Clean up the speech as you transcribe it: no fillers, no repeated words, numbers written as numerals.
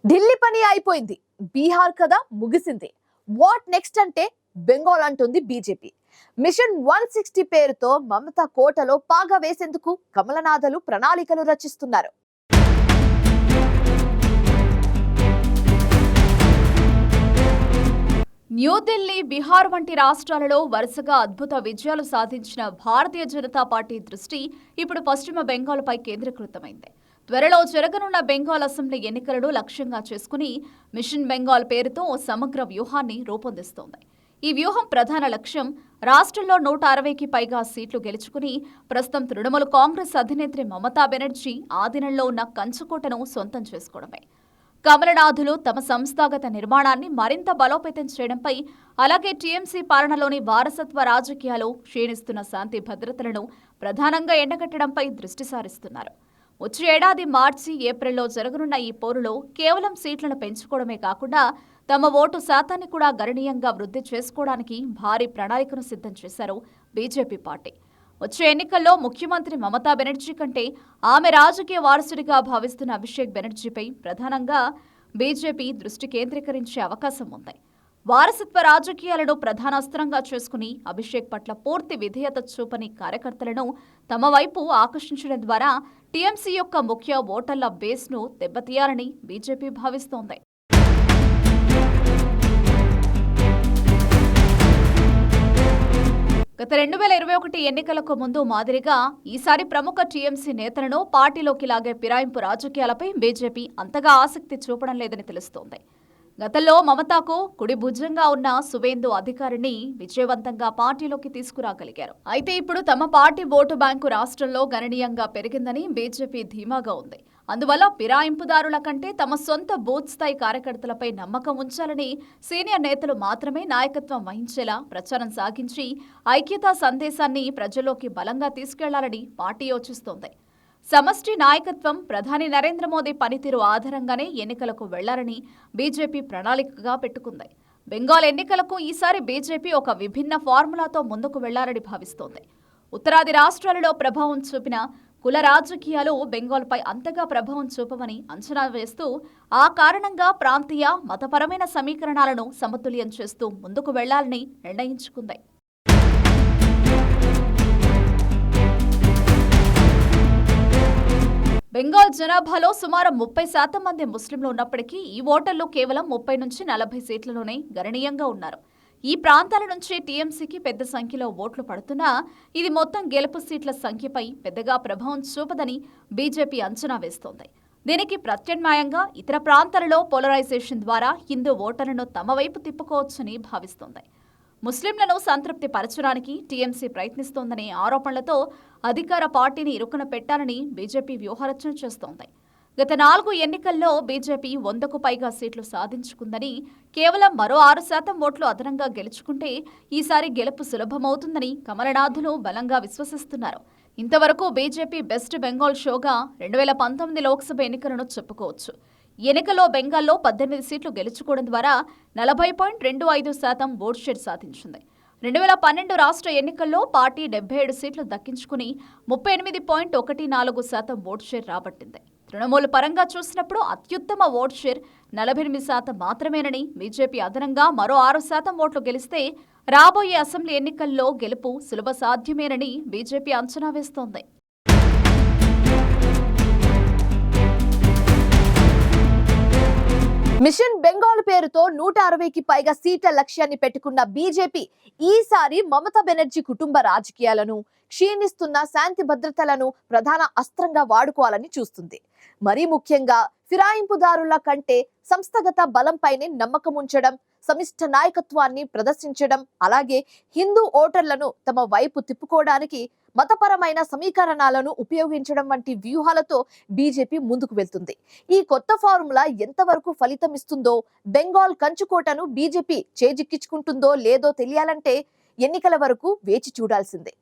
ఢిల్లీ పని అయిపోయింది, బీహార్ కథ ముగిసింది. వాట్ నెక్స్ట్ అంటే బెంగాల్ అంటుంది బీజేపీ. మిషన్ 160 పేరుతో మమతా కోటలో పాగా వేసేందుకు కమలనాథలు ప్రణాళికలు రచిస్తున్నారు. న్యూఢిల్లీ, బీహార్ వంటి రాష్ట్రాలలో వరుసగా అద్భుత విజయాలు సాధించిన భారతీయ జనతా పార్టీ దృష్టి ఇప్పుడు పశ్చిమ బెంగాల్పై కేంద్రీకృతమైంది. త్వరలో జరగనున్న బెంగాల్ అసెంబ్లీ ఎన్నికలను లక్ష్యంగా చేసుకుని మిషన్ బెంగాల్ పేరుతో ఓ సమగ్ర వ్యూహాన్ని రూపొందిస్తోంది. ఈ వ్యూహం ప్రధాన లక్ష్యం రాష్ట్రంలో 160కి పైగా సీట్లు గెలుచుకుని ప్రస్తుతం తృణమూల్ కాంగ్రెస్ అధినేత్రి మమతా బెనర్జీ ఆధీనంలో ఉన్న కంచుకోటను సొంతం చేసుకోవడమే. కమలనాథులు తమ సంస్థాగత నిర్మాణాన్ని మరింత బలోపేతం చేయడంపై, అలాగే టీఎంసీ పాలనలోని వారసత్వ రాజకీయాలు క్షీణిస్తున్న శాంతి భద్రతలను ప్రధానంగా ఎండగట్టడంపై దృష్టి సారిస్తున్నారు. వచ్చే ఏడాది మార్చి, ఏప్రిల్లో జరగనున్న ఈ పోరులో కేవలం సీట్లను పెంచుకోవడమే కాకుండా తమ ఓటు శాతాన్ని కూడా గణనీయంగా వృద్ధి చేసుకోవడానికి భారీ ప్రణాళికను సిద్ధం చేశారు బీజేపీ పార్టీ. వచ్చే ఎన్నికల్లో ముఖ్యమంత్రి మమతా బెనర్జీ కంటే ఆమె రాజకీయ వారసుడిగా భావిస్తున్న అభిషేక్ బెనర్జీపై ప్రధానంగా బీజేపీ దృష్టి కేంద్రీకరించే అవకాశం ఉంది. వారసత్వ రాజకీయాలను ప్రధాన అస్త్రంగా చేసుకుని అభిషేక్ పట్ల పూర్తి విధేయత చూపని కార్యకర్తలను తమ వైపు ఆకర్షించడం ద్వారా టీఎంసీ యొక్క ముఖ్య ఓటర్ల బేస్ను దెబ్బతీయాలని బీజేపీ భావిస్తోంది. గత 2021 ఎన్నికలకు ముందు మాదిరిగా ఈసారి ప్రముఖ టీఎంసీ నేతలను పార్టీలోకి లాగే ఫిరాయింపు రాజకీయాలపై బీజేపీ అంతగా ఆసక్తి చూపడం లేదని తెలుస్తోంది. గతంలో మమతాకు కుడి భుజంగా ఉన్న సువేందు అధికారిని విజయవంతంగా పార్టీలోకి తీసుకురాగలిగారు. అయితే ఇప్పుడు తమ పార్టీ ఓటు బ్యాంకు రాష్ట్రంలో గణనీయంగా పెరిగిందని బీజేపీ ధీమాగా ఉంది. అందువల్ల ఫిరాయింపుదారుల కంటే తమ సొంత బూత్ స్థాయి కార్యకర్తలపై నమ్మకం ఉంచాలని సీనియర్ నేతలు మాత్రమే నాయకత్వం వహించేలా ప్రచారం సాగించి ఐక్యతా సందేశాన్ని ప్రజల్లోకి బలంగా తీసుకెళ్లాలని పార్టీ యోచిస్తోంది. సమష్టి నాయకత్వం, ప్రధాని నరేంద్ర మోదీ పనితీరు ఆధారంగానే ఎన్నికలకు వెళ్లాలని బీజేపీ ప్రణాళికగా పెట్టుకుంది. బెంగాల్ ఎన్నికలకు ఈసారి బీజేపీ ఒక విభిన్న ఫార్ములాతో ముందుకు వెళ్లాలని భావిస్తోంది. ఉత్తరాది రాష్ట్రాలలో ప్రభావం చూపిన కుల రాజకీయాలు బెంగాల్పై అంతగా ప్రభావం చూపవని అంచనా వేస్తూ ఆ కారణంగా ప్రాంతీయ, మతపరమైన సమీకరణాలను సమతుల్యం చేస్తూ ముందుకు వెళ్లాలని నిర్ణయించుకుంది. బెంగాల్ జనాభాలో సుమారు 30% మంది ముస్లింలు ఉన్నప్పటికీ ఈ ఓటర్లు కేవలం 30 నుంచి 40 సీట్లలోనే గణనీయంగా ఉన్నారు. ఈ ప్రాంతాల నుంచి టీఎంసీకి పెద్ద సంఖ్యలో ఓట్లు పడుతున్నా ఇది మొత్తం గెలుపు సీట్ల సంఖ్యపై పెద్దగా ప్రభావం చూపదని బీజేపీ అంచనా వేస్తోంది. దీనికి ప్రత్యామ్నాయంగా ఇతర ప్రాంతాలలో పోలరైజేషన్ ద్వారా హిందూ ఓటర్లను తమ వైపు తిప్పుకోవచ్చని భావిస్తోంది. ముస్లింలను సంతృప్తి పరచడానికి టీఎంసీ ప్రయత్నిస్తోందనే ఆరోపణలతో అధికార పార్టీని ఇరుకున పెట్టాలని బీజేపీ వ్యూహరచన చేస్తోంది. గత 4 ఎన్నికల్లో బీజేపీ 100కు పైగా సీట్లు సాధించుకుందని, కేవలం మరో 6% ఓట్లు అదనంగా గెలుచుకుంటే ఈసారి గెలుపు సులభమవుతుందని కమలనాథులు బలంగా విశ్వసిస్తున్నారు. ఇంతవరకు బీజేపీ బెస్ట్ బెంగాల్ షోగా 2019 లోక్సభ ఎన్నికలను చెప్పుకోవచ్చు. ఈ ఎన్నికల్లో బెంగాల్లో 18 సీట్లు గెలుచుకోవడం ద్వారా 40.25% ఓట్ షేర్ సాధించింది. 2012 రాష్ట్ర ఎన్నికల్లో పార్టీ 77 సీట్లు దక్కించుకుని 38.14% ఓట్ షేర్ రాబట్టింది. తృణమూల్ పరంగా చూసినప్పుడు అత్యుత్తమ ఓట్ షేర్ 48% మాత్రమేనని, బీజేపీ అదనంగా మరో 6% ఓట్లు గెలిస్తే రాబోయే అసెంబ్లీ ఎన్నికల్లో గెలుపు సులభ సాధ్యమేనని బీజేపీ అంచనా వేస్తోంది. మిషన్ బెంగాల్ పేరుతో 160కి పైగా సీట్ల లక్ష్యాన్ని పెట్టుకున్న బీజేపీ ఈసారి మమతా బెనర్జీ కుటుంబ రాజకీయాలను, క్షీణిస్తున్న శాంతి భద్రతలను ప్రధాన అస్త్రంగా వాడుకోవాలని చూస్తుంది. మరీ ముఖ్యంగా ఫిరాయింపుదారుల కంటే సంస్థాగత బలంపైనే నమ్మకం ఉంచడం, సమిష్ట నాయకత్వాన్ని ప్రదర్శించడం, అలాగే హిందూ ఓటర్లను తమ వైపు తిప్పుకోవడానికి మతపరమైన సమీకరణాలను ఉపయోగించడం వంటి వ్యూహాలతో బీజేపీ ముందుకు వెళ్తుంది. ఈ కొత్త ఫార్ములా ఎంతవరకు ఫలితం ఇస్తుందో, బెంగాల్ కంచుకోటను బీజేపీ చేజిక్కించుకుంటుందో లేదో తెలియాలంటే ఎన్నికల వరకు వేచి చూడాల్సిందే.